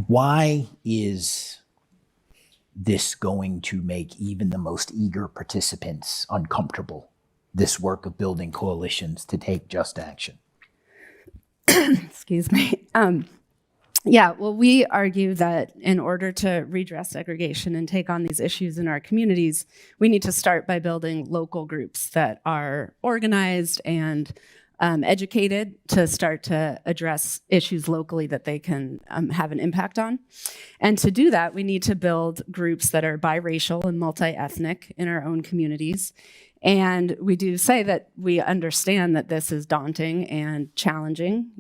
Why is this going to make even the most eager participants uncomfortable, this work of building coalitions to take just action? Excuse me. Yeah, well, we argue that in order to redress segregation and take on these issues in our communities, we need to start by building local groups that are organized and educated to start to address issues locally that they can have an impact on. And to do that, we need to build groups that are biracial and multi-ethnic in our own communities. And we do say that we understand that this is daunting and challenging,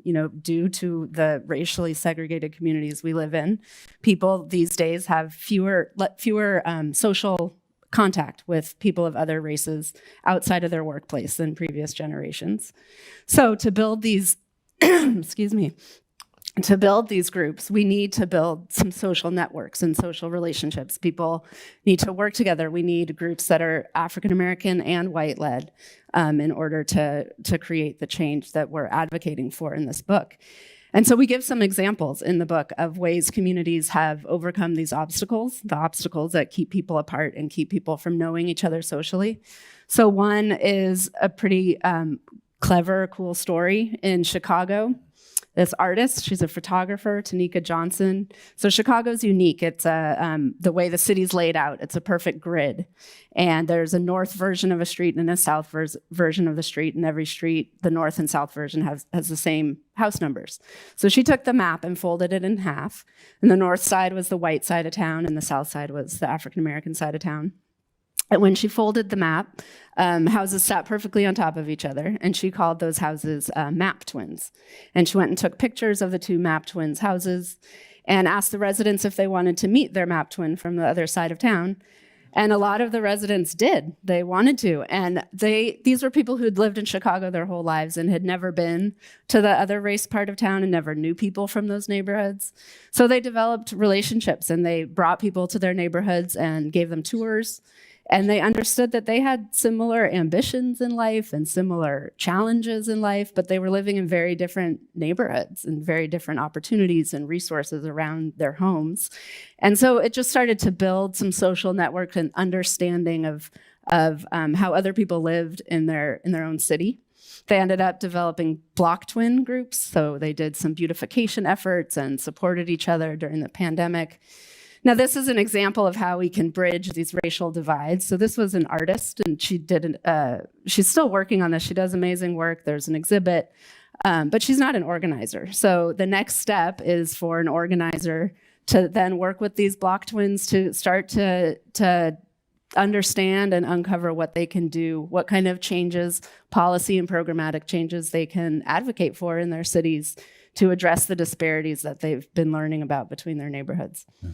due to the racially segregated communities we live in. People these days have fewer social contact with people of other races outside of their workplace than previous generations. So to build these, to build these groups, we need to build some social networks and social relationships. People need to work together. We need groups that are African American and white led in order to create the change that we're advocating for in this book. And so we give some examples in the book of ways communities have overcome these obstacles, the obstacles that keep people apart and keep people from knowing each other socially. So one is a pretty clever, cool story in Chicago. This artist, she's a photographer, Tanika Johnson. So Chicago's unique. It's the way the city's laid out. It's a perfect grid. And there's a north version of a street and a south version of the street. And every street, the north and south version has the same house numbers. So she took the map and folded it in half. And the north side was the white side of town, and the south side was the African American side of town. And when she folded the map, houses sat perfectly on top of each other, and she called those houses map twins. And she went and took pictures of the two map twins' houses and asked the residents if they wanted to meet their map twin from the other side of town. And a lot of the residents did. They wanted to. And these were people who'd lived in Chicago their whole lives and had never been to the other race part of town and never knew people from those neighborhoods. So they developed relationships, and they brought people to their neighborhoods and gave them tours. And they understood that they had similar ambitions in life and similar challenges in life, but they were living in very different neighborhoods and very different opportunities and resources around their homes. And so it just started to build some social network and understanding of how other people lived in their own city. They ended up developing block twin groups. So they did some beautification efforts and supported each other during the pandemic. Now, this is an example of how we can bridge these racial divides. So this was an artist, and she's still working on this. She does amazing work. There's an exhibit, but she's not an organizer. So the next step is for an organizer to then work with these block twins to start to understand and uncover what they can do, what kind of changes, policy and programmatic changes they can advocate for in their cities to address the disparities that they've been learning about between their neighborhoods.